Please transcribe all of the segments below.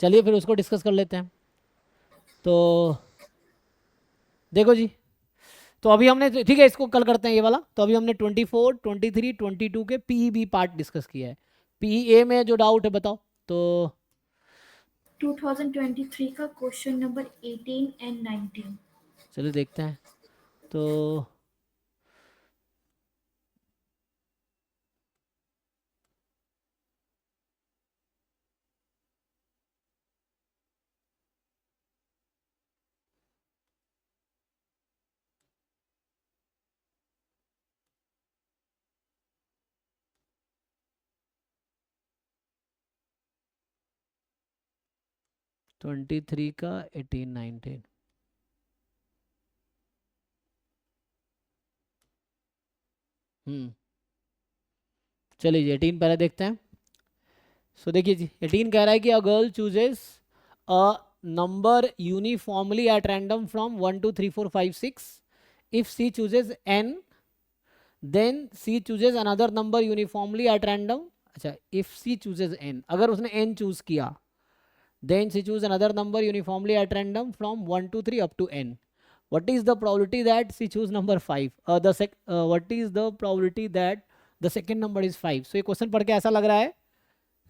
चलिए फिर उसको डिस्कस कर लेते हैं। तो देखो जी, तो अभी हमने, ठीक है इसको कल करते हैं ये वाला। तो अभी हमने 24, 23, 22 के पी बी पार्ट डिस्कस किया है। पी ए में जो डाउट है बताओ। तो 2023 का क्वेश्चन नंबर 18 एंड 19। चलिए देखते हैं। तो ट्वेंटी थ्री का 18, 19। चलिए जी 18 पहले देखते हैं। सो देखिए जी 18 कह रहा है कि a girl chooses a number uniformly at random from 1 2 3 4 5 6। If she chooses n, then she chooses another number uniformly at random. अच्छा, इफ सी चूजेस n, अगर उसने n चूज किया, then she choose another number uniformly at random from 1 2 3 up to n। what is the probability that she choose number 5? What is the probability that the second number is 5? So ये question पढ़ के ऐसा लग रहा है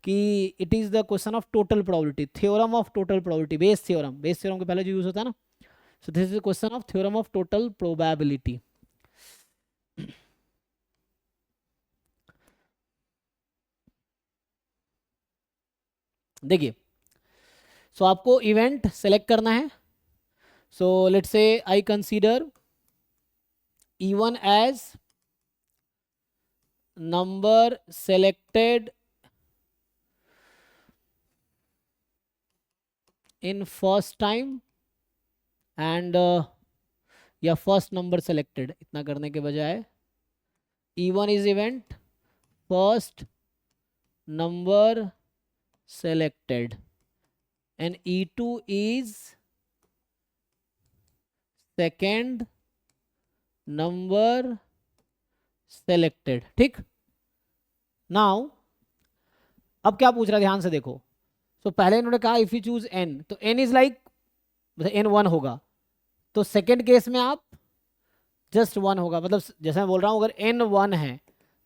कि it is the question of total probability, theorem of total probability, Bayes theorem के पहले जो यूज होता है ना। सो this is question of theorem of total probability. देखिए, सो आपको इवेंट सेलेक्ट करना है। So let's say I consider E1 as number selected in first time and या फर्स्ट नंबर सेलेक्टेड, इतना करने के बजाय E1 is event first number selected and E2 is second number selected। ठीक, नाउ अब क्या पूछ रहा है ध्यान से देखो। तो पहले इन्होंने कहा इफ यू चूज n, तो n इज लाइक n 1 होगा, तो सेकेंड केस में आप जस्ट 1 होगा। मतलब जैसे मैं बोल रहा हूं, अगर n 1 है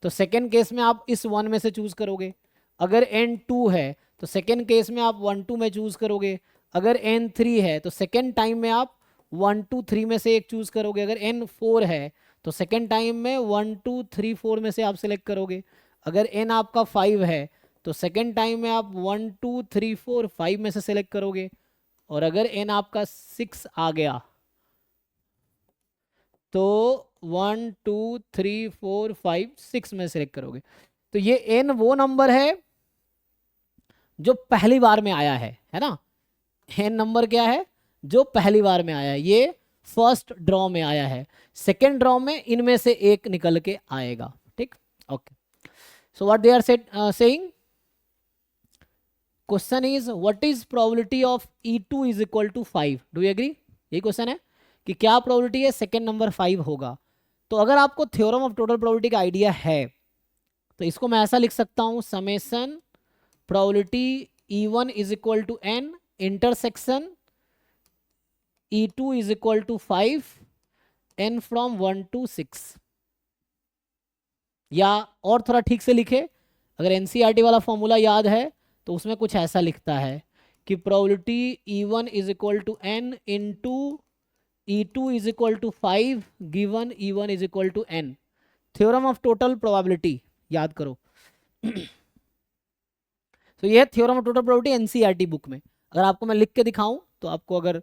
तो सेकेंड केस में आप इस 1 में से चूज करोगे। अगर n 2 है तो सेकेंड केस में आप 1 2 में चूज करोगे। अगर n 3 है तो सेकेंड टाइम में आप 1 2 3 में से एक चूज करोगे। अगर n 4 है तो सेकेंड टाइम में 1 2 3 4 में से आप सिलेक्ट करोगे। अगर n आपका 5 है तो सेकेंड टाइम में आप 1 2 3 4 5 में से सिलेक्ट करोगे। और अगर n आपका 6 आ गया तो 1 2 3 4 5 6 में सिलेक्ट करोगे। तो ये n वो नंबर है जो पहली बार में आया है ना। n नंबर क्या है जो पहली बार में आया है, ये फर्स्ट ड्रॉ में आया है। सेकेंड ड्रॉ में इनमें से एक निकल के आएगा। ठीक, okay. So what they are saying, question is what is probability of E2 is equal to 5। Do you agree? यही क्वेश्चन है कि क्या प्रोबेबिलिटी है सेकेंड नंबर 5 होगा। तो अगर आपको थ्योरम ऑफ टोटल प्रोबेबिलिटी का आइडिया है तो इसको मैं ऐसा लिख सकता हूं, summation probability E1 is equal to n intersection E2 is equal to 5 n from 1 to 6। या और थोड़ा ठीक से लिखे, अगर एनसीईआरटी वाला फॉर्मूला याद है तो उसमें कुछ ऐसा लिखता है कि probability E1 is equal to n into E2 is equal to 5 given E1 is equal to n। Theorem of total probability याद करो। तो ये theorem of total probability NCERT book में। अगर आपको मैं लिख के दिखाऊं तो आपको, अगर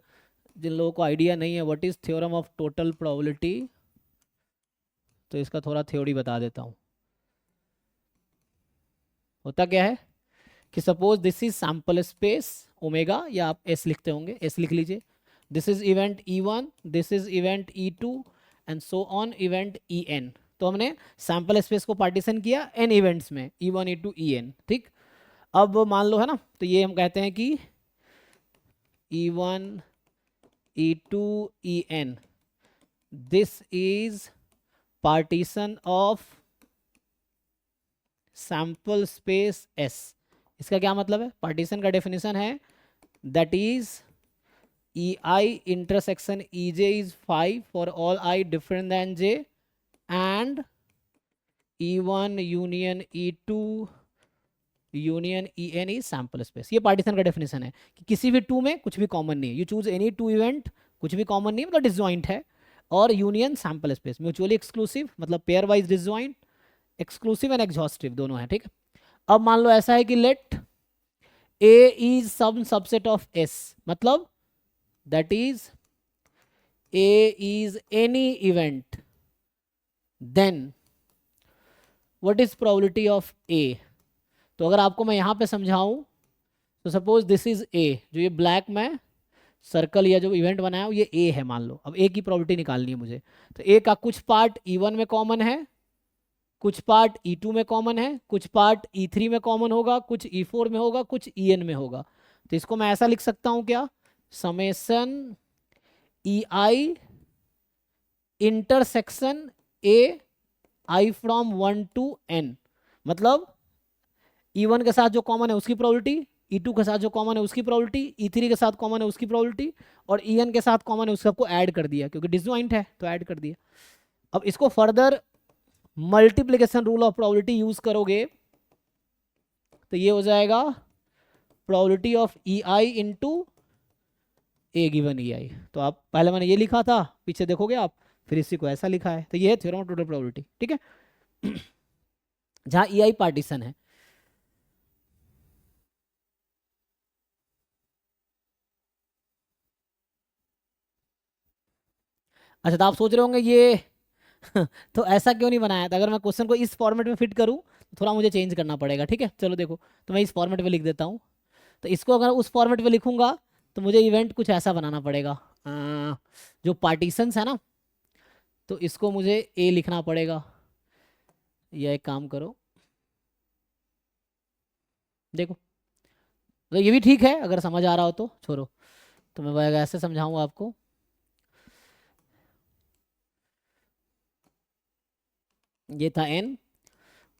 जिन लोगों को आइडिया नहीं है what is theorem of total probability, तो इसका थोड़ा थ्योरी बता देता हूं। होता क्या है कि suppose this is sample space omega, या आप एस लिखते होंगे, एस लिख लीजिए। This is event E1, this is event E2 and so on event En। तो हमने सैंपल स्पेस को पार्टीशन किया n इवेंट्स में, E1 E2 En। ठीक, अब मान लो है ना, तो ये हम कहते हैं कि E1 E2 En, this is partition of sample space S। इसका क्या मतलब है? पार्टीशन का डेफिनेशन है that is ei intersection ej is 5 for all I different than j and e1 union e2 union E N is sample space. ये partition का definition है कि किसी भी टू में कुछ भी कॉमन नहीं है, you choose any two event, कुछ भी कॉमन नहीं है मतलब डिसजॉइंट है, और union sample space, mutually exclusive मतलब pair wise disjoint, exclusive and exhaustive दोनों है, ठीक है। अब मान लो ऐसा है कि let A is some subset of S, मतलब that is A is any event, then what is probability of A. तो अगर आपको मैं यहाँ पे समझाऊं तो सपोज दिस इज ए, जो ये ब्लैक में सर्कल या जो इवेंट बनाया हो ये ए है मान लो। अब ए की प्रोबेबिलिटी निकालनी है मुझे, तो ए का कुछ पार्ट E1 में कॉमन है, कुछ पार्ट E2 में कॉमन है, कुछ पार्ट E3 में कॉमन होगा, कुछ E4 में होगा, कुछ EN में होगा। तो इसको मैं ऐसा लिख सकता हूँ क्या, summation EI intersection A I from 1 to n, मतलब E1 के साथ जो कॉमन है उसकी प्रोबेबिलिटी, E2 के साथ जो कॉमन है उसकी प्रोबेबिलिटी, E3 के साथ कॉमन है उसकी प्रोबेबिलिटी, और EN के साथ कॉमन है, उस सबको ऐड कर दिया क्योंकि डिसजॉइंट है तो ऐड कर दिया। अब इसको further multiplication rule of probability use करोगे तो ये हो जाएगा probability of EI into A given EI। तो आप पहले मैंने ये लिखा था, पीछे देखोगे आप, फिर इसी को ऐसा लिखा है, तो ये है थ्योरम ऑफ टोटल प्रोबेबिलिटी, ठीक है। जहां EI पार्टीशन है। अच्छा, तो आप सोच रहे होंगे ये तो ऐसा क्यों नहीं बनाया था, अगर मैं क्वेश्चन को इस फॉर्मेट में फिट करूं तो थोड़ा मुझे चेंज करना पड़ेगा, ठीक है। चलो देखो, तो मैं इस फॉर्मेट में लिख देता हूं, तो इसको अगर उस फॉर्मेट में लिखूंगा तो मुझे इवेंट कुछ ऐसा बनाना पड़ेगा, जो पार्टीशंस है ना, तो इसको मुझे ए लिखना पड़ेगा, या एक काम करो देखो, तो ये भी ठीक है अगर समझ आ रहा हो तो छोड़ो, तो मैं ऐसे समझाऊंगा आपको। ये था n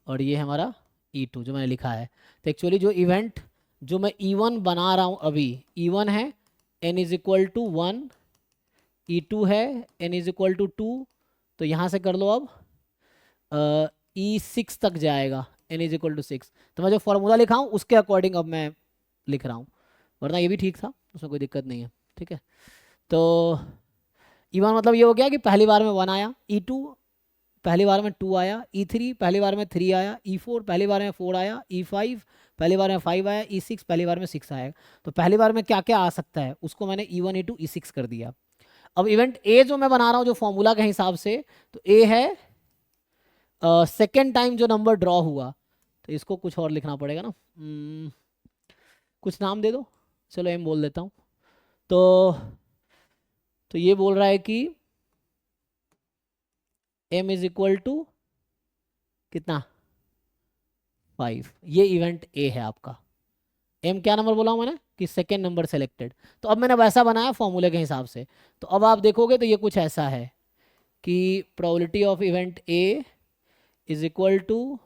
और ये हमारा E2 जो मैंने लिखा है। तो एक्चुअली जो इवेंट जो मैं E1 बना रहा हूँ अभी, E1 है n is equal to 1, E2 है n इज इक्वल टू 2, तो यहाँ से कर लो अब E6 तक जाएगा n इज इक्वल टू 6। तो मैं जो फॉर्मूला लिखा हूँ उसके अकॉर्डिंग अब मैं लिख रहा हूँ, वरना ये भी ठीक था, उसमें कोई दिक्कत नहीं है, ठीक है। तो E1 मतलब ये हो गया कि पहली बार में 1 आया, E2 पहली बार में 2 आया, E3 पहली बार में 3 आया, E4 पहली बार में 4 आया, E5 पहली बार में 5 आया, E6 पहली बार में 6 आएगा। तो पहली बार में क्या क्या आ सकता है उसको मैंने E1 E2 E6 कर दिया। अब इवेंट ए जो मैं बना रहा हूँ जो फॉर्मूला के हिसाब से, तो ए है सेकेंड टाइम जो नंबर ड्रॉ हुआ, तो इसको कुछ और लिखना पड़ेगा ना, कुछ नाम दे दो, चलो एम बोल देता हूँ। तो ये बोल रहा है कि m इज इक्वल टू कितना 5, ये इवेंट ए है आपका। m क्या नंबर बोला हूँ मैंने कि सेकेंड नंबर सेलेक्टेड। तो अब मैंने वैसा बनाया फॉर्मूले के हिसाब से, तो अब आप देखोगे तो ये कुछ ऐसा है कि probability of event A is equal to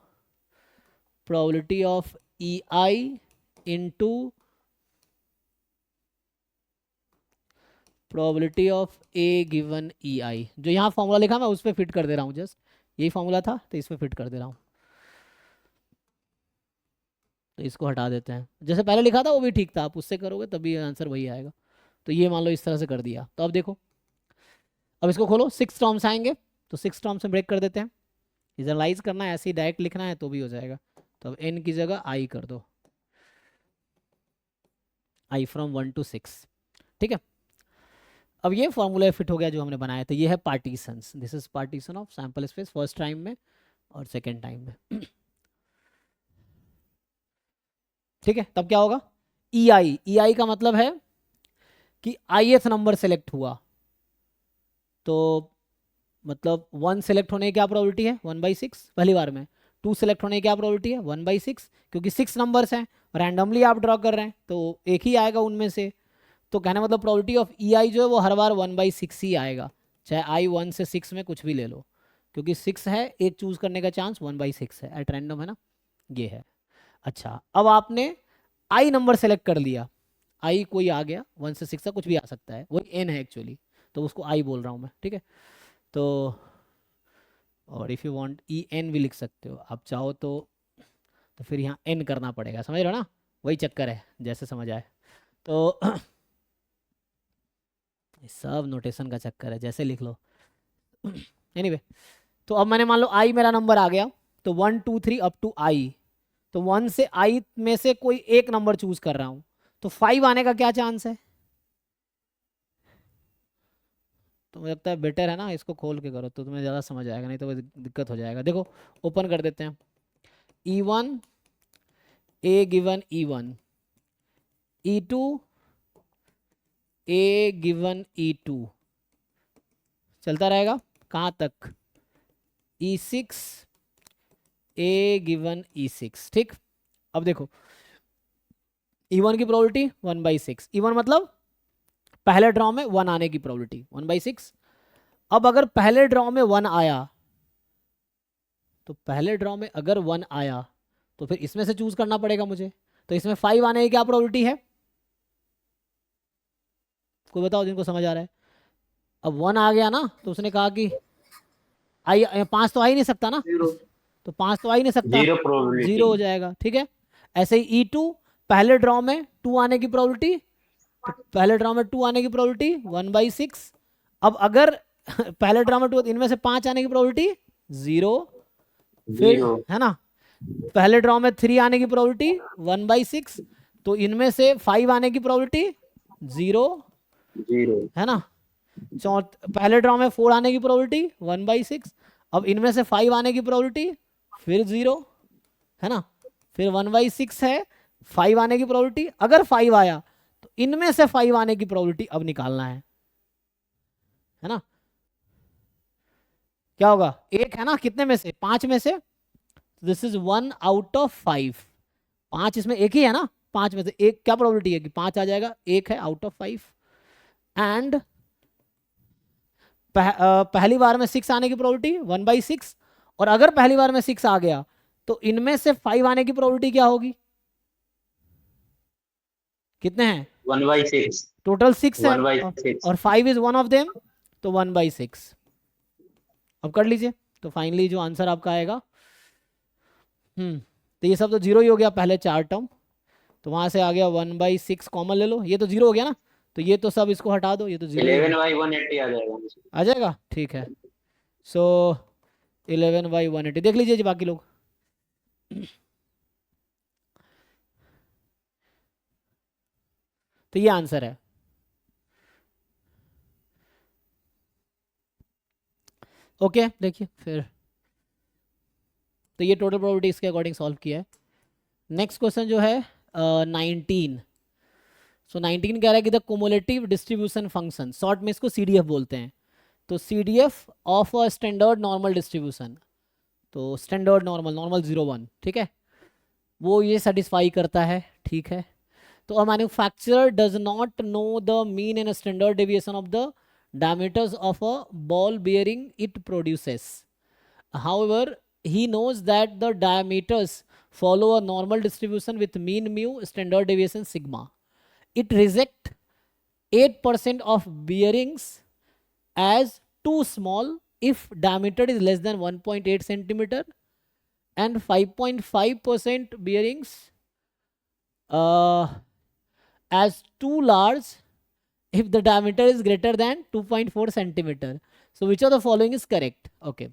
probability of EI into probability of A given EI। जो यहाँ फॉर्मूला लिखा मैं उस पर फिट कर दे रहा हूँ, जस्ट यही फॉर्मूला था तो इस पर फिट कर दे रहा हूँ। तो इसको हटा देते हैं, जैसे पहले लिखा था वो भी ठीक था, आप उससे करोगे तभी आंसर वही आएगा। तो ये मान लो इस तरह से कर दिया। तो अब देखो, अब इसको खोलो, 6 टर्म्स आएंगे, तो 6 टर्म्स में ब्रेक कर देते हैं। विजुअलाइज करना है ऐसे ही डायरेक्ट लिखना है तो भी हो जाएगा। तो अब n की जगह i कर दो, i फ्रॉम 1 to 6, ठीक है। अब ये फॉर्मूला फिट हो गया जो हमने बनाया था, ये है partitions, this is partition of sample space first time में और सेकेंड टाइम में, ठीक है। तब क्या होगा, EI का मतलब है कि ith नंबर सेलेक्ट हुआ, तो मतलब 1 सेलेक्ट होने की क्या प्रोबेबिलिटी है 1/6 पहली बार में, 2 सेलेक्ट होने की क्या प्रोबेबिलिटी है 1/6, क्योंकि 6 नंबर्स हैं, रैंडमली आप ड्रॉ कर रहे हैं तो एक ही आएगा उनमें से। तो कहना मतलब प्रोबेबिलिटी ऑफ EI जो है वो हर बार 1/6 ही आएगा, चाहे I 1 से 6 में कुछ भी ले लो, क्योंकि 6 है, एक चूज करने का चांस 1/6 है, एट रैंडम है ना, ये है। अच्छा, अब आपने I नंबर सेलेक्ट कर लिया, आई कोई आ गया 1 से 6 तक कुछ भी आ सकता है, वही n है एक्चुअली, तो उसको आई बोल रहा हूँ मैं, ठीक है। तो और if you want E N भी लिख सकते हो आप चाहो तो फिर यहाँ n करना पड़ेगा, समझ रहे हो ना, वही चक्कर है, जैसे समझ आए। तो ये सब नोटेशन का चक्कर है, जैसे लिख लो। एनीवे तो अब मैंने मान लो आई मेरा नंबर आ गया, तो 1 2 3 अप टू आई, तो 1 से आई में से कोई एक नंबर चूज कर रहा हूँ, तो 5 आने का क्या चांस है? तो मुझे लगता है बेटर है ना इसको खोल के करो, तो तुम्हें ज़्यादा समझ आएगा, नहीं तो दिक्कत हो जाएगा। देखो ओपन कर देते हैं, E1 ए गिवन E1, E2 ए गिवन E2, चलता रहेगा कहाँ तक, E6 ए गिवन E6, ठीक। अब देखो E1 की प्रोबेबिलिटी 1/6, E1 मतलब पहले ड्रॉ में 1 आने की प्रोबेबिलिटी 1/6। अब अगर पहले ड्रॉ में 1 आया, तो पहले ड्रॉ में अगर 1 आया तो फिर इसमें से चूज करना पड़ेगा मुझे, तो इसमें 5 आने की क्या प्रोबेबिलिटी है, कोई बताओ जिनको समझ आ रहा है। अब 1 आ गया ना, तो उसने कहा कि आई 5 तो आ ही नहीं सकता ना, जीरो, तो 5 तो आ ही नहीं सकता, जीरो 0 प्रोबेबिलिटी। हो जाएगा, ठीक है। ऐसे ही E2 पहले ड्रॉ में 2 आने की प्रोबेबिलिटी, तो पहले ड्रॉ में 2 आने की प्रोबेबिलिटी 1/6। अब अगर पहले ड्रॉ में 2, इनमें से 5 आने की प्रोबेबिलिटी 0, फिर जीरो, है ना, पहले ड्रॉ में 3 आने की प्रोबेबिलिटी 1/6, तो इनमें से 5 आने की प्रोबेबिलिटी 0, जीरो, है ना। पहले ड्रॉ में 4 आने की प्रोबेबिलिटी 1/6, अब इनमें से 5 आने की प्रोबेबिलिटी फिर 0, है ना, फिर 1/6 है, 5 आने की प्रोबेबिलिटी, अगर 5 आया तो इनमें से 5 आने की प्रोबेबिलिटी अब निकालना है ना। क्या होगा, एक है ना, कितने में से, 5 में से, दिस इज 1 आउट ऑफ 5, 5 इसमें एक ही है ना, 5 में से एक, क्या प्रोबेबिलिटी है कि 5 आ जाएगा, एक है आउट ऑफ 5। एंड पहली बार में 6 आने की प्रोबेबिलिटी 1/6, और अगर पहली बार में 6 आ गया तो इनमें से 5 आने की प्रोबेबिलिटी क्या होगी, कितने हैं, 1/6, टोटल 6 है, 1/6। और 5 इज वन ऑफ देम, तो 1/6। अब कर लीजिए, तो फाइनली जो आंसर आपका आएगा, तो ये सब तो जीरो ही हो गया पहले 4 टर्म, तो वहां से आ गया 1/6 कॉमन ले लो, ये तो जीरो हो गया ना, तो ये तो सब इसको हटा दो, ये तो जीरो ही हो गया, 11/180 आ जाएगा मुझे। आ जाएगा, ठीक है। सो 11/180 देख लीजिए जी बाकी लोग। तो ये आंसर है। ओके देखिए फिर, तो ये टोटल प्रोबेबिलिटी इसके अकॉर्डिंग सॉल्व किया है। नेक्स्ट क्वेश्चन जो है 19। सो 19 कह रहा है कि the cumulative distribution function, short में इसको CDF बोलते हैं, तो CDF of a standard normal distribution, तो स्टैंडर्ड नॉर्मल, नॉर्मल 0 1, ठीक है, वो ये सेटिस्फाई करता है, ठीक है। तो a manufacturer does not know the mean and standard deviation of the diameters of a ball bearing it produces. However, he knows that the diameters follow a normal distribution with mean mu, standard deviation sigma. It rejects 8% of bearings as too small if diameter is less than 1.8 centimeter, and 5.5% bearings as too large if the diameter is greater than 2.4 centimeter. So which of the following is correct? Okay.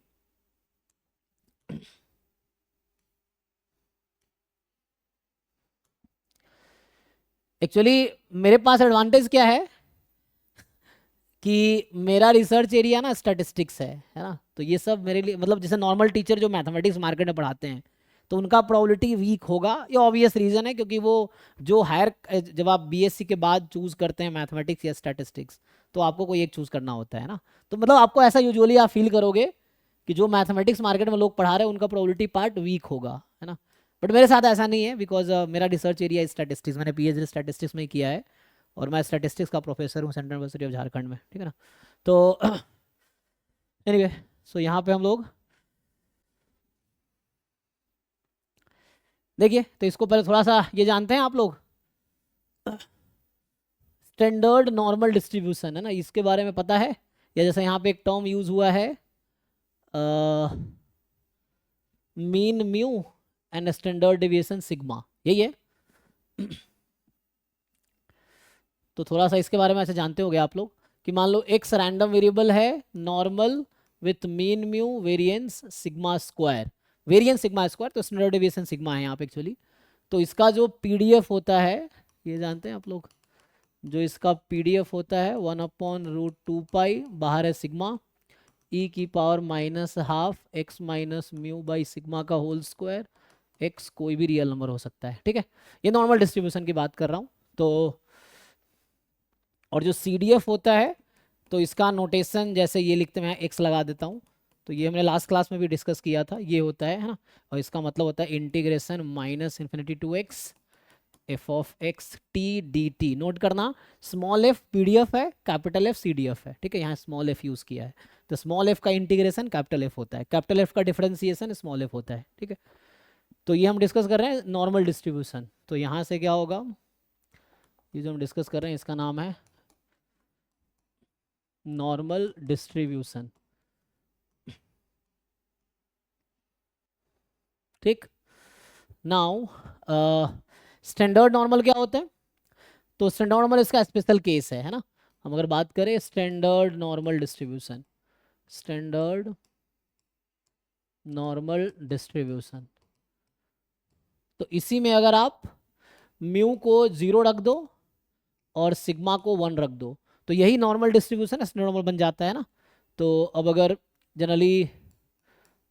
Actually मेरे पास advantage क्या है कि मेरा research area ना statistics है ना, तो ये सब मेरे लिए, मतलब जैसे नॉर्मल टीचर जो मैथमेटिक्स मार्केट में पढ़ाते हैं तो उनका प्रोबेबिलिटी वीक होगा, ये ऑब्वियस रीज़न है, क्योंकि वो जो हायर, जब आप BSc के बाद चूज़ करते हैं मैथमेटिक्स या स्टैटिस्टिक्स, तो आपको कोई एक चूज़ करना होता है ना, तो मतलब आपको ऐसा यूजुअली आप फील करोगे कि जो मैथमेटिक्स मार्केट में लोग पढ़ा रहे हैं उनका प्रोबेबिलिटी पार्ट वीक होगा, है ना। बट मेरे साथ ऐसा नहीं है, बिकॉज मेरा रिसर्च एरिया स्टैटिस्टिक्स, मैंने PhD स्टैटिस्टिक्स में किया है, और मैं स्टैटिस्टिक्स का प्रोफेसर हूँ सेंट्रल यूनिवर्सिटी ऑफ झारखंड में, ठीक है ना। तो एनीवे सो यहाँ पे हम लोग देखिए, तो इसको पहले थोड़ा सा ये जानते हैं आप लोग, स्टैंडर्ड नॉर्मल डिस्ट्रीब्यूशन है ना, इसके बारे में पता है? या जैसे यहाँ पे एक टर्म यूज हुआ है mean mu and standard deviation sigma, यही है। तो थोड़ा सा इसके बारे में ऐसे जानते होगे आप लोग कि मान लो एक्स रैंडम वेरिएबल है, normal with mean mu variance sigma square, variance sigma square, तो स्टैंडर्ड डेविएशन सिग्मा है यहाँ पे एक्चुअली। तो इसका जो पीडीएफ होता है, ये जानते हैं आप लोग, जो इसका पीडीएफ होता है 1/√2 बाहर है सिग्मा e की power -12 x minus mu by sigma का होल स्क्वायर, x कोई भी रियल नंबर हो सकता है, ठीक है। ये नॉर्मल डिस्ट्रीब्यूशन की बात कर रहा हूँ। तो और जो CDF होता है तो इसका नोटेशन जैसे ये लिखते हैं, x लगा देता हूँ, तो ये हमने लास्ट क्लास में भी डिस्कस किया था, ये होता है ना। और इसका मतलब होता है integration -∞ to x f of x t dt। Note करना, स्मॉल f PDF है, कैपिटल F CDF है, ठीक है। यहाँ स्मॉल f यूज़ किया है, तो स्मॉल f का इंटीग्रेशन कैपिटल F होता है, कैपिटल F का डिफरेंशिएशन स्मॉल f होता है, ठीक है। तो ये हम डिस्कस कर रहे हैं नॉर्मल डिस्ट्रीब्यूशन। तो यहाँ से क्या होगा, ये जो हम डिस्कस कर रहे हैं इसका नाम है नॉर्मल डिस्ट्रीब्यूशन, ठीक। नाउ स्टैंडर्ड नॉर्मल क्या होता है? तो स्टैंडर्ड नॉर्मल इसका स्पेशल केस है ना। हम अगर बात करें standard normal distribution, standard normal distribution, तो इसी में अगर आप म्यू को 0 रख दो और सिग्मा को 1 रख दो तो यही नॉर्मल डिस्ट्रीब्यूशन स्टैंडर्ड नॉर्मल बन जाता है ना। तो अब अगर जनरली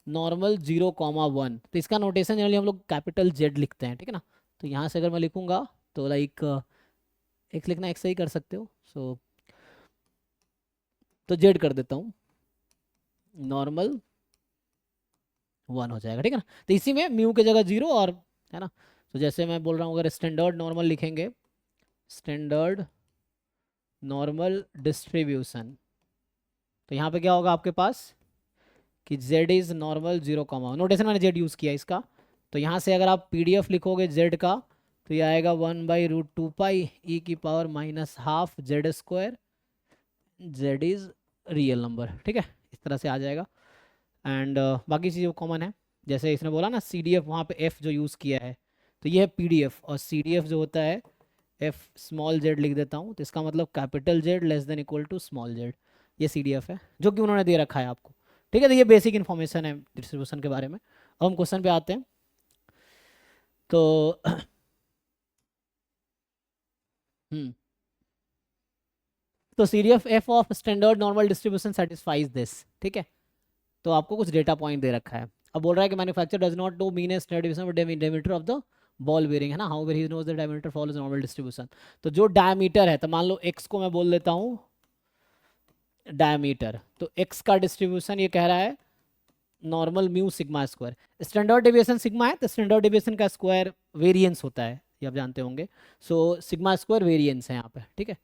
नॉर्मल 0,1, तो इसका नोटेशन जनरली हम लोग कैपिटल Z लिखते हैं, ठीक है ना। तो यहाँ से अगर मैं लिखूंगा तो लाइक x लिखना x से ही कर सकते हो, सो तो Z कर देता हूँ, नॉर्मल 1 हो जाएगा, ठीक है ना। तो इसी में म्यू की जगह 0 और, है ना। तो जैसे मैं बोल रहा हूँ अगर स्टैंडर्ड नॉर्मल लिखेंगे, स्टैंडर्ड नॉर्मल डिस्ट्रीब्यूशन, तो यहाँ पे क्या होगा आपके पास कि Z इज नॉर्मल 0, नोटेशन मैंने Z यूज़ किया इसका। तो यहाँ से अगर आप PDF लिखोगे Z का तो ये आएगा 1/√2 e की power -12 Z square, Z is real number, ठीक है। इस तरह से आ जाएगा। एंड बाकी चीज़ें कॉमन है, जैसे इसने बोला ना CDF, वहाँ पे F जो यूज़ किया है तो ये है PDF, और CDF जो होता है F स्मॉल Z लिख देता हूँ, तो इसका मतलब capital Z less than equal to small Z, ये CDF है जो कि उन्होंने दे रखा है आपको, ठीक है। तो ये बेसिक इन्फॉर्मेशन है डिस्ट्रीब्यूशन के बारे में। अब हम क्वेश्चन पे आते हैं। तो तो CDF F of standard normal distribution satisfies this, ठीक है। तो आपको कुछ डेटा पॉइंट दे रखा है। अब बोल रहा है कि manufacture does not know mean a standard distribution diameter of the ball bearing, है ना। How he knows the diameter follows normal distribution. तो जो डायमीटर है, तो मान लो x को मैं बोल देता हूँ डायमीटर, तो x का डिस्ट्रीब्यूशन ये कह रहा है normal mu sigma square, standard deviation sigma है तो स्टैंडर्ड डेविएशन का स्क्वायर वेरिएंस होता है, ये आप जानते होंगे। सो सिग्मा स्क्वायर वेरिएंस है यहाँ पे, ठीक है।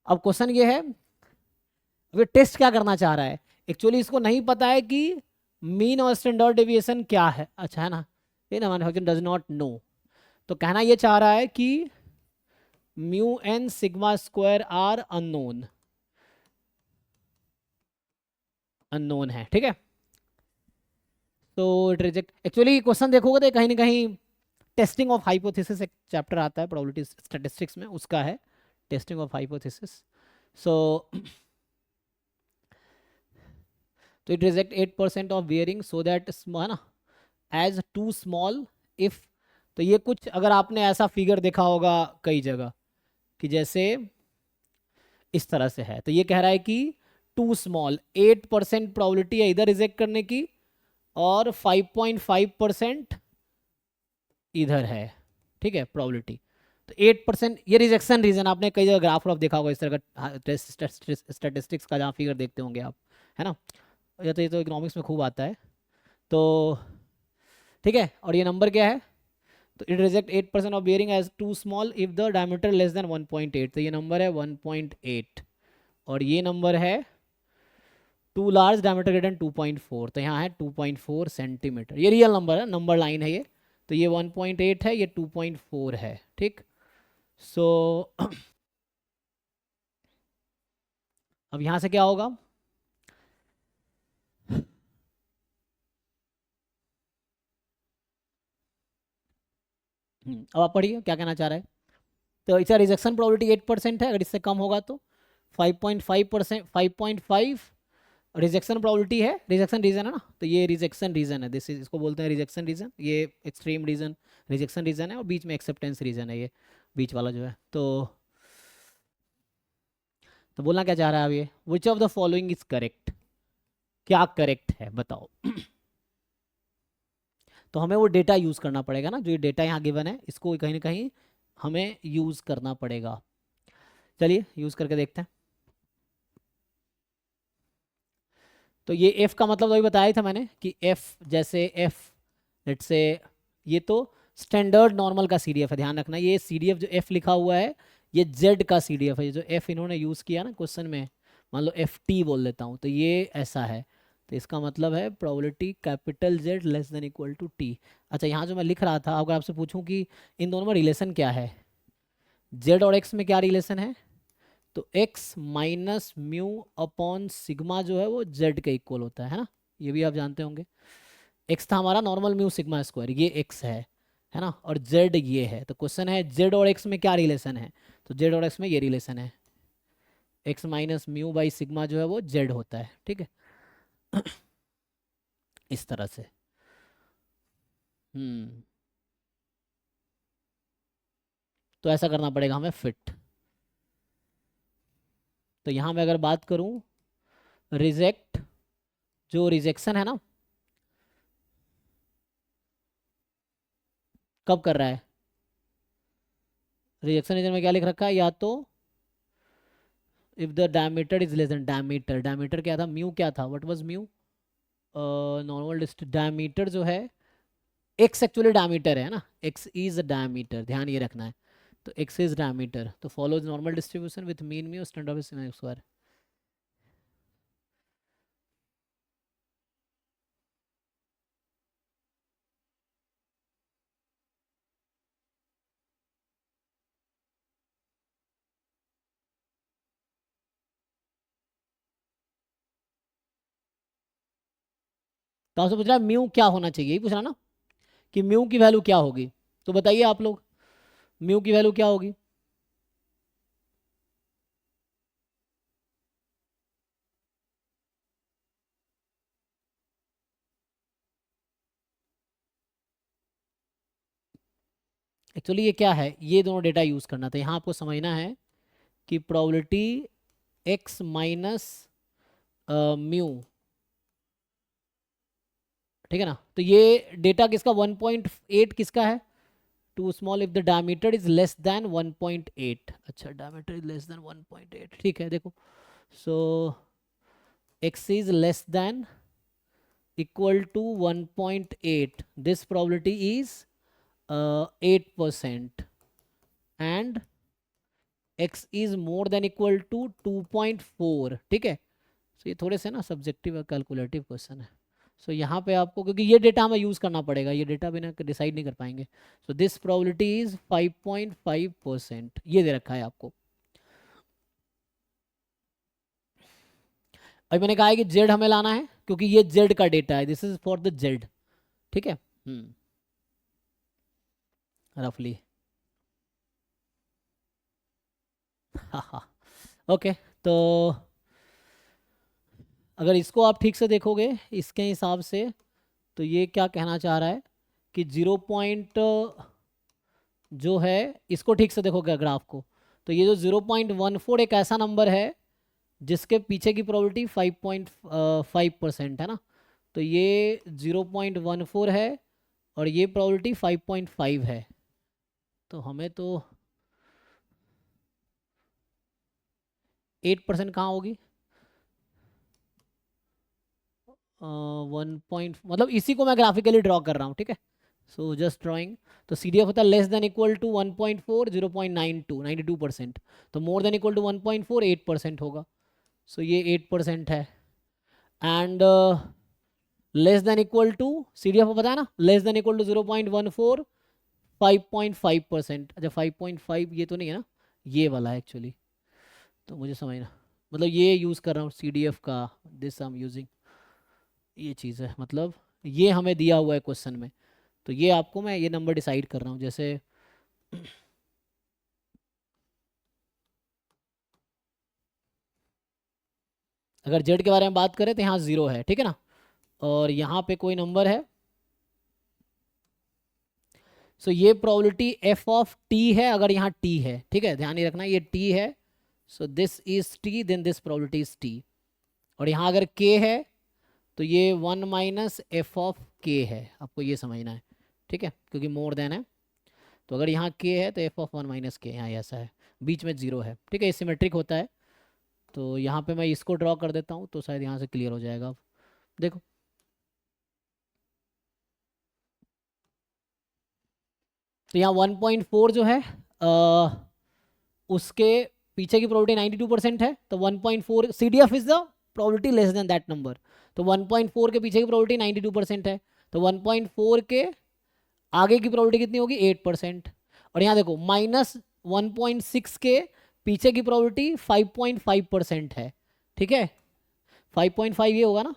अब क्वेश्चन ये है, अब ये टेस्ट क्या करना चाह रहा है, एक्चुअली इसको नहीं पता है कि मीन और स्टैंडर्ड डेविएशन क्या है, अच्छा है ना, ये ना मैन्युफैक्चर डज नॉट नो। तो कहना ये चाह रहा है कि mu and sigma square are unknown है, ठीक है। तो इट रिजेक्ट, एक्चुअली क्वेश्चन देखोगे तो कहीं ना कहीं टेस्टिंग ऑफ हाइपोथेसिस एक चैप्टर आता है प्रोबेबिलिटी स्टैटिस्टिक्स में, उसका है टेस्टिंग ऑफ हाइपोथेसिस। सो तो it reject 8% of bearing so that, है ना, एज टू स्मॉल इफ। तो ये कुछ अगर आपने ऐसा फिगर देखा होगा कई जगह कि जैसे इस तरह से है, तो ये कह रहा है कि टू स्मॉल, 8% प्रोबेबिलिटी है इधर रिजेक्ट करने की और 5.5% इधर है, ठीक है, प्रोबेबिलिटी। तो 8% ये रिजेक्शन रीजन, आपने कई जगह ग्राफ ऑफ देखा होगा इस तरह का स्टैटिस्टिक्स का, जहाँ फिगर देखते होंगे आप, है ना। या तो ये तो इकोनॉमिक्स में खूब आता है, तो ठीक है। और ये नंबर क्या है, तो it reject 8% of bearing as too small if the diameter less than 1.8, तो ये नंबर है 1.8, और ये नंबर है too large diameter greater than 2.4, तो यहाँ है 2.4 सेंटीमीटर, ये रियल नंबर है, नंबर लाइन है ये। तो ये 1.8 है, ये 2.4 है, ठीक। सो अब यहाँ से क्या होगा, अब आप पढ़िए क्या कहना चाह रहा है। तो इसका रिजेक्शन प्रोबेबिलिटी 8% है, अगर इससे कम होगा तो 5.5%, 5.5 रिजेक्शन प्रोबेबिलिटी है, रिजेक्शन रीजन है ना, तो ये रिजेक्शन रीजन है, दिस इज, इसको बोलते हैं रिजेक्शन रीजन, ये एक्सट्रीम रीजन रिजेक्शन रीजन है, और बीच में एक्सेप्टेंस रीजन है, ये बीच वाला जो है। तो बोलना क्या चाह रहा है अब ये, which of the following is correct, क्या करेक्ट है बताओ। तो हमें वो डेटा यूज करना पड़ेगा ना, जो ये डेटा यहाँ गिवन है इसको कहीं ना कहीं हमें यूज करना पड़ेगा। चलिए यूज करके देखते हैं। तो ये f का मतलब वही बताया था मैंने कि f जैसे f, लेट से ये तो स्टैंडर्ड नॉर्मल का CDF है, ध्यान रखना, ये CDF जो f लिखा हुआ है ये z का CDF है, जो f इन्होंने यूज़ किया ना क्वेश्चन में, मान लो ft बोल देता हूँ, तो ये ऐसा है, तो इसका मतलब है probability capital Z less than equal to t। अच्छा, यहाँ जो मैं लिख रहा था, अगर आपसे पूछूं कि इन दोनों में रिलेशन क्या है, z और x में क्या रिलेशन है, तो x minus mu upon sigma जो है वो z के इक्वल होता है ना, ये भी आप जानते होंगे। x था हमारा नॉर्मल म्यू सिग्मा स्क्वायर, ये x है ना, और z ये है, तो क्वेश्चन है z और x में क्या रिलेशन है, तो z और x में ये रिलेशन है, x minus mu by sigma जो है वो z होता है, ठीक है। इस तरह से। तो ऐसा करना पड़ेगा हमें फिट। तो यहाँ मैं अगर बात करूँ रिजेक्ट, जो रिजेक्शन है ना कब कर रहा है, रिजेक्शन रीजन में क्या लिख रखा है, या तो if the diameter is less then, diameter क्या था, म्यू क्या था, what was mu, normal distance, diameter जो है एक्स एक्चुअली डायमीटर है ना, एक्स इज डायमीटर, ध्यान ये रखना है, तो एक्स इज डायमीटर, तो follows normal distribution with mean mu standard square. तो आपसे पूछ रहा है म्यू क्या होना चाहिए, यही पूछ रहा ना, कि म्यू की वैल्यू क्या होगी, तो बताइए आप लोग म्यू की वैल्यू क्या होगी। एक्चुअली ये क्या है, ये दोनों डेटा यूज करना था, यहाँ आपको समझना है कि प्रोबेबिलिटी एक्स माइनस म्यू, ठीक है ना, तो ये डेटा किसका 1.8 किसका है, too small if the diameter is less than 1.8, अच्छा डायमीटर इज लेस देन 1.8, ठीक है, देखो, सो x is less than equal to 1.8, this probability is 8% and x is more than equal to 2.4, ठीक है। सो ये थोड़े से ना सब्जेक्टिव और कैलकुलेटिव क्वेश्चन है, सो यहाँ पे आपको, क्योंकि ये डेटा हमें यूज़ करना पड़ेगा, ये डेटा बिना डिसाइड नहीं कर पाएंगे, सो दिस प्रोबेबिलिटी इज 5.5%, ये दे रखा है आपको। अभी मैंने कहा है कि जेड हमें लाना है, क्योंकि ये जेड का डेटा है, this is for the Z, ठीक है, रफली। ओके, तो अगर इसको आप ठीक से देखोगे इसके हिसाब से, तो ये क्या कहना चाह रहा है कि 0 पॉइंट जो है, इसको ठीक से देखोगे ग्राफ को, तो ये जो 0.14 एक ऐसा नंबर है जिसके पीछे की प्रोबेबिलिटी 5.5% है ना, तो ये 0.14 है और ये प्रोबेबिलिटी 5.5 है, तो हमें तो 8% कहाँ होगी, 1 पॉइंट, मतलब इसी को मैं ग्राफिकली ड्रॉ कर रहा हूँ, ठीक है, सो जस्ट ड्राइंग। तो CDF होता है लेस देन इक्वल टू 1.4, 0.92, 92%, तो मोर देन इक्वल टू 1.4 8% होगा, सो ये 8% है, and less than equal to CDF को पता है ना, लेस देन इक्वल टू 0.14 5.5%। अच्छा 5.5 ये तो नहीं है ना, ये वाला है एक्चुअली, तो मुझे समझना, मतलब ये यूज़ कर रहा हूँ CDF का, दिस आई एम यूजिंग, ये चीज़ है, मतलब ये हमें दिया हुआ है क्वेश्चन में, तो ये आपको मैं ये नंबर डिसाइड कर रहा हूँ। जैसे अगर जेड के बारे में बात करें तो यहाँ 0 है, ठीक है ना, और यहाँ पे कोई नंबर है, सो ये प्रोबेबिलिटी एफ ऑफ टी है, अगर यहाँ टी है, ठीक है, ध्यान नहीं रखना ये टी है, so this is T, then this probability is T, और यहाँ अगर के है तो ये 1 माइनस एफ ऑफ के है, आपको ये समझना है, ठीक है, क्योंकि मोर देन है, तो अगर यहाँ के है तो एफ ऑफ 1 माइनस के, यहाँ ऐसा है, बीच में 0 है, ठीक है, ये सिमेट्रिक होता है, तो यहाँ पे मैं इसको ड्रॉ कर देता हूँ, तो शायद यहाँ से क्लियर हो जाएगा। अब देखो तो यहाँ 1.4 जो है उसके पीछे की प्रोबेबिलिटी 92% है, तो 1.4 CDF is the probability less than that number, तो 1.4 के पीछे की प्रोबेबिलिटी 92% है, तो 1.4 के आगे की प्रोबेबिलिटी कितनी होगी 8%, और यहाँ देखो -1.6 के पीछे की प्रोबेबिलिटी 5.5% है, ठीक है, 5.5 ये होगा ना,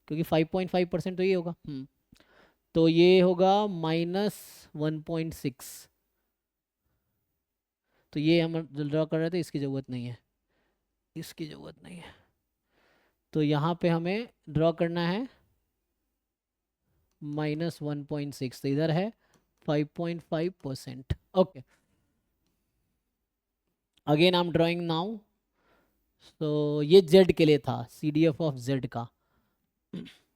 क्योंकि 5.5% तो ये होगा, तो ये होगा -1.6, तो ये हम ड्रॉ कर रहे थे, इसकी ज़रूरत नहीं है, इसकी ज़रूरत नहीं है, तो यहाँ पे हमें ड्रॉ करना है -1.6, तो इधर है 5.5%, okay, again I am drawing now, तो ये z के लिए था, CDF ऑफ z का,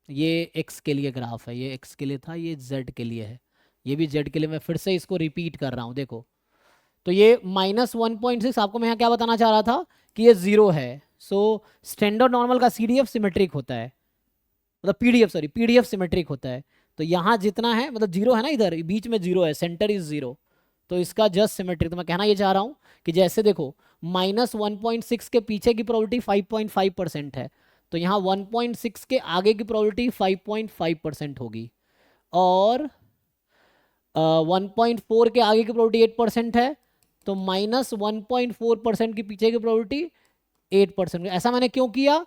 ये x के लिए ग्राफ है, ये x के लिए था, ये z के लिए है, ये भी z के लिए, मैं फिर से इसको रिपीट कर रहा हूँ, देखो तो ये -1.6, आपको मैं यहाँ क्या बताना चाह रहा था कि ये 0 है, सो स्टैंडर्ड नॉर्मल का CDF सिमेट्रिक होता है, मतलब PDF सिमेट्रिक होता है, तो यहाँ जितना है मतलब 0 है ना, इधर बीच में 0 है, सेंटर इज 0, तो इसका जस्ट सिमेट्रिक, तो मैं कहना ये चाह रहा हूँ कि जैसे देखो -1.6 के पीछे की प्रोबेबिलिटी 5.5% है, तो यहाँ 1.6 के आगे की प्रोबेबिलिटी 5.5% होगी, और 1.4 के आगे की प्रोबेबिलिटी 8% है, तो -1.4% के पीछे की प्रोबेबिलिटी 8%। ऐसा मैंने क्यों किया,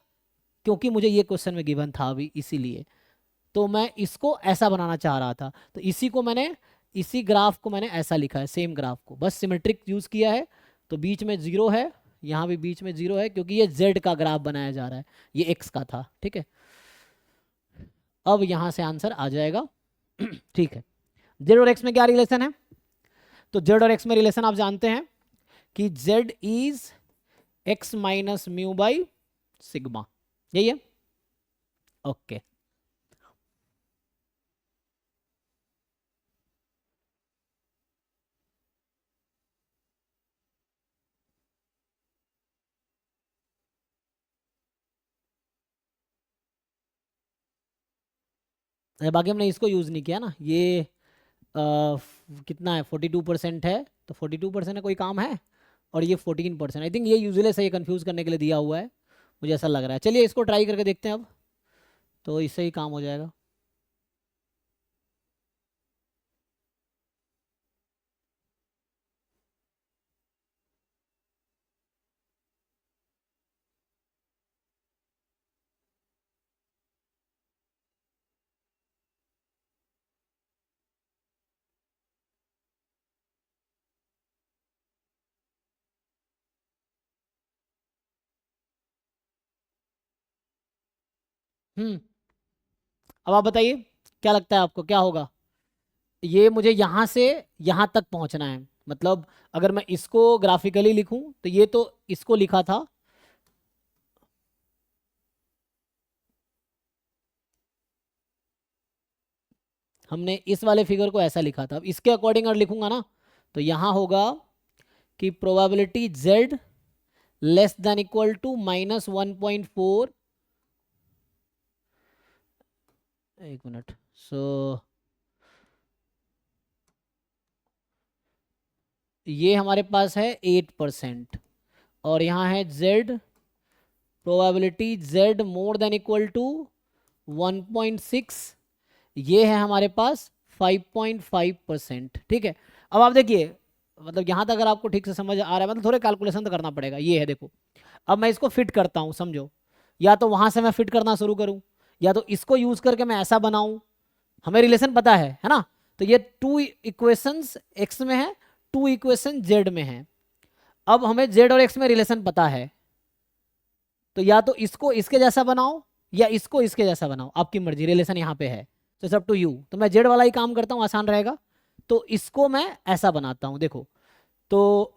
क्योंकि मुझे ये क्वेश्चन में गिवन था अभी, इसीलिए तो मैं इसको ऐसा बनाना चाह रहा था, तो इसी को मैंने, इसी ग्राफ को मैंने ऐसा लिखा है, सेम ग्राफ को बस सिमेट्रिक यूज किया है, तो बीच में 0 है, यहाँ भी बीच में 0 है, क्योंकि ये z का ग्राफ बनाया जा रहा है, ये x का था, ठीक है, अब यहाँ से आंसर आ जाएगा ठीक है। z और x में क्या रिलेशन है, तो z और x में रिलेशन आप जानते हैं कि z is x minus mu by sigma, यही है, ओके। बाकी हमने इसको यूज़ नहीं किया ना, ये कितना है 42% है, तो 42% है, कोई काम है, और ये 14%, आई थिंक ये यूजलेस है, ये कंफ्यूज करने के लिए दिया हुआ है, मुझे ऐसा लग रहा है, चलिए इसको ट्राई करके देखते हैं अब, तो इससे ही काम हो जाएगा। अब आप बताइए क्या लगता है आपको क्या होगा, ये मुझे यहाँ से यहाँ तक पहुँचना है, मतलब अगर मैं इसको ग्राफिकली लिखूं तो ये तो इसको लिखा था, हमने इस वाले फिगर को ऐसा लिखा था, अब इसके अकॉर्डिंग अगर लिखूंगा ना, तो यहाँ होगा कि probability z less than equal to -1.4, एक मिनट, सो ये हमारे पास है 8%, और यहाँ है z, probability z more than equal to 1.6, ये है हमारे पास 5.5%। ठीक है, अब आप देखिए, मतलब यहाँ तक अगर आपको ठीक से समझ आ रहा है, मतलब थोड़े कैलकुलेशन तो करना पड़ेगा। ये है देखो, अब मैं इसको फिट करता हूँ, समझो, या तो वहाँ से मैं फिट करना शुरू करूँ, या तो इसको यूज करके मैं ऐसा बनाऊँ। हमें रिलेशन पता है ना। तो ये 2 इक्वेशंस एक्स में है, 2 इक्वेशन जेड में है। अब हमें जेड और एक्स में रिलेशन पता है, तो या तो इसको इसके जैसा बनाओ या इसको इसके जैसा बनाओ, आपकी मर्जी, रिलेशन यहाँ पे है। तो सब टू यू, तो मैं जेड वाला ही काम करता हूँ, आसान रहेगा। तो इसको मैं ऐसा बनाता हूँ, देखो। तो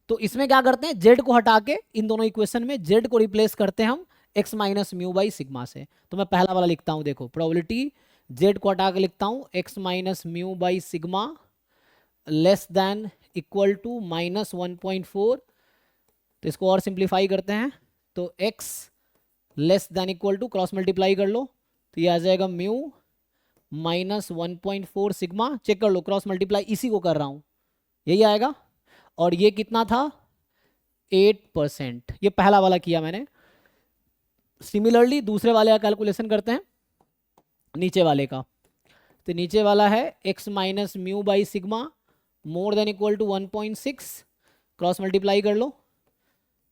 तो इसमें क्या करते हैं, जेड को हटा के इन दोनों इक्वेशन में जेड को रिप्लेस करते हैं हम x minus mu by sigma से। तो मैं पहला वाला लिखता हूँ, देखो, प्रोबेबिलिटी जेड को हटा के लिखता हूँ X minus mu by sigma less than equal to -1.4। तो इसको और सिंप्लीफाई करते हैं, तो x less than equal to, cross multiply कर लो, तो ये आ जाएगा म्यू -1.4 सिग्मा। चेक कर लो, क्रॉस मल्टीप्लाई इसी को कर रहा हूँ, यही आएगा। और ये कितना था, 8%। ये पहला वाला किया मैंने। सिमिलरली दूसरे वाले का कैलकुलेशन करते हैं, नीचे वाले का। तो नीचे वाला है x minus mu by sigma more than equal to 1.6, cross multiply कर लो,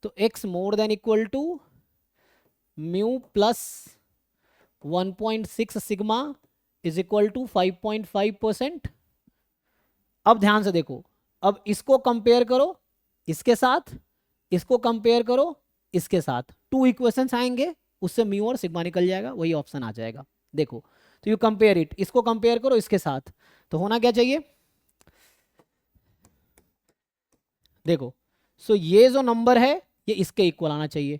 तो x more than equal to mu plus 1.6 sigma is equal to 5.5%। अब ध्यान से देखो, अब इसको कंपेयर करो इसके साथ, इसको कंपेयर करो इसके साथ, 2 इक्वेशंस आएंगे, उससे म्यू और सिग्मा निकल जाएगा, वही ऑप्शन आ जाएगा। देखो, तो यू कंपेयर इट, इसको कंपेयर करो इसके साथ, तो होना क्या चाहिए, देखो। सो ये जो नंबर है ये इसके इक्वल आना चाहिए,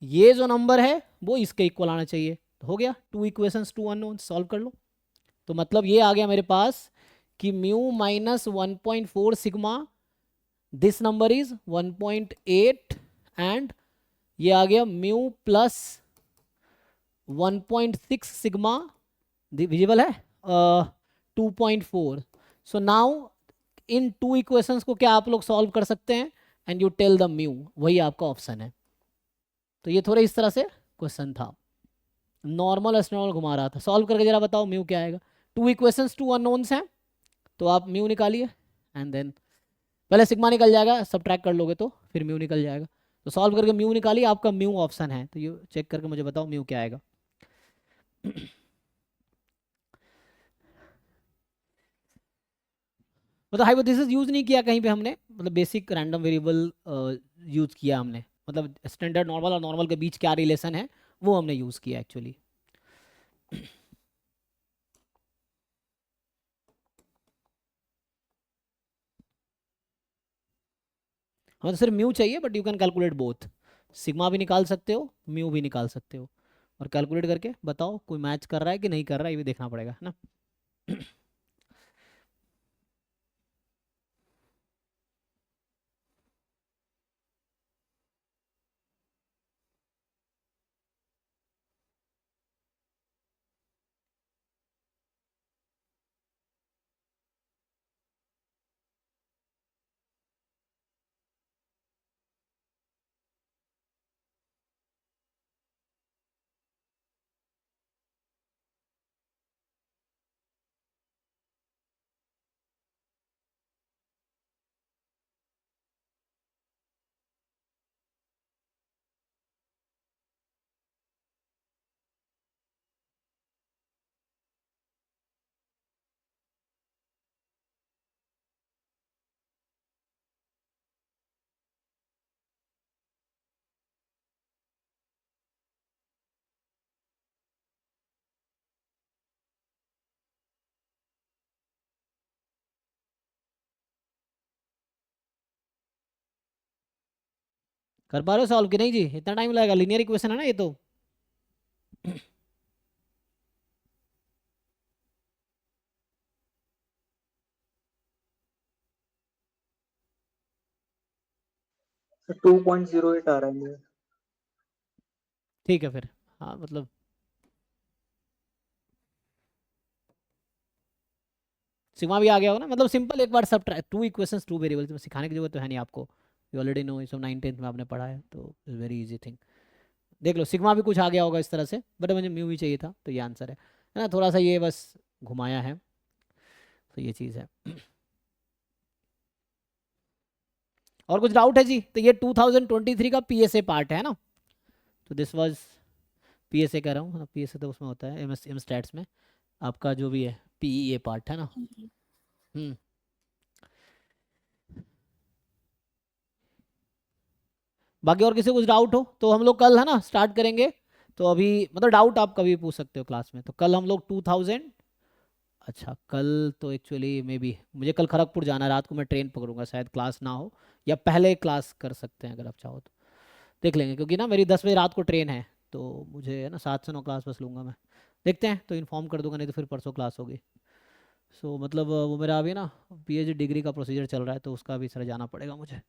ये जो नंबर है वो इसके इक्वल आना चाहिए। तो हो गया, 2 इक्वेशंस 2 अननोन, सॉल्व कर लो। तो मतलब ये आ गया मेरे पास कि mu minus 1.4 sigma, this number is 1.8, and ये आ गया म्यू प्लस 1.6 सिग्मा, विजिबल है, 2.4। सो नाउ इन 2 इक्वेशंस को क्या आप लोग सॉल्व कर सकते हैं, and you tell the mu, वही आपका ऑप्शन है। तो ये थोड़े इस तरह से क्वेश्चन था, नॉर्मल एस्ट्रोनॉमल घुमा रहा था। सॉल्व करके जरा बताओ म्यू क्या आएगा। 2 इक्वेशंस 2 अननोन्स हैं, तो आप म्यू निकालिए, एंड देन पहले सिग्मा निकल जाएगा, सब्ट्रैक्ट कर लोगे तो फिर म्यू निकल जाएगा। तो सॉल्व करके म्यू निकालिए, आपका म्यू ऑप्शन है, तो ये चेक करके मुझे बताओ म्यू क्या आएगा। मतलब हाइपोथेसिस यूज नहीं किया कहीं पे हमने, मतलब बेसिक रैंडम वेरिएबल यूज किया हमने, मतलब स्टैंडर्ड नॉर्मल और नॉर्मल के बीच क्या रिलेशन है वो हमने यूज किया एक्चुअली। हमें तो सिर्फ म्यू चाहिए, but you can calculate both, sigma भी निकाल सकते हो, म्यू भी निकाल सकते हो, और कैलकुलेट करके बताओ कोई मैच कर रहा है कि नहीं कर रहा है, ये भी देखना पड़ेगा, है ना। कर पा रहे हो सॉल्व कि नहीं जी, इतना टाइम लगेगा, लीनियर इक्वेशन है ना ये तो। तो 2.08 आ रहा है मुझे। ठीक है फिर, हाँ मतलब सिग्मा भी आ गया होगा ना, मतलब सिंपल, एक बार सब 2 इक्वेशंस 2 वेरिएबल्स में सिखाने की जरूरत तो है नहीं आपको, यू ऑलरेडी नो, ये सब 9th-10th में आपने पढ़ा है, तो इट्स वेरी इजी थिंग। देख लो सिग्मा भी कुछ आ गया होगा इस तरह से, बट मुझे म्यू भी चाहिए था, तो ये आंसर है। है ना, थोड़ा सा ये बस घुमाया है, तो ये चीज़ है। और कुछ डाउट है जी? तो ये 2023 का पीएसए पार्ट है ना, तो दिस वाज पीएसए कह रहा हूँ, पीएसए तो उसमें होता है एम स्टैट्स में, आपका जो भी है पीईए पार्ट है ना। हम्म बाकी और किसी को कुछ डाउट हो तो हम लोग कल है ना स्टार्ट करेंगे। तो अभी मतलब डाउट आप कभी पूछ सकते हो क्लास में। तो कल हम लोग 2000, अच्छा कल तो एक्चुअली मे बी मुझे कल खड़गपुर जाना है, रात को मैं ट्रेन पकड़ूंगा, शायद क्लास ना हो, या पहले क्लास कर सकते हैं अगर आप चाहो तो, देख लेंगे, क्योंकि ना मेरी 10 बजे रात को ट्रेन है, तो मुझे है ना 7 से 9 क्लास बस लूँगा मैं, देखते हैं, तो इन्फॉर्म कर दूंगा, नहीं तो फिर परसों क्लास होगी। सो मतलब वो मेरा अभी ना पीएचडी डिग्री का प्रोसीजर चल रहा है, तो उसका भी सर जाना पड़ेगा मुझे।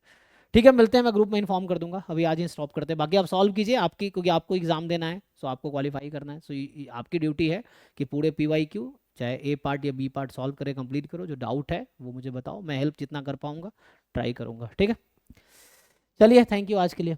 ठीक है, मिलते हैं, मैं ग्रुप में इन्फॉर्म कर दूंगा, अभी आज ही स्टॉप करते हैं, बाकी आप सॉल्व कीजिए आपकी, क्योंकि आपको एग्जाम देना है, सो आपको क्वालिफाई करना है, सो आपकी ड्यूटी है कि पूरे पीवाईक्यू चाहे ए पार्ट या बी पार्ट सॉल्व करे, कंप्लीट करो, जो डाउट है वो मुझे बताओ, मैं हेल्प जितना कर पाऊंगा ट्राई करूंगा। ठीक है, चलिए, थैंक यू आज के लिए।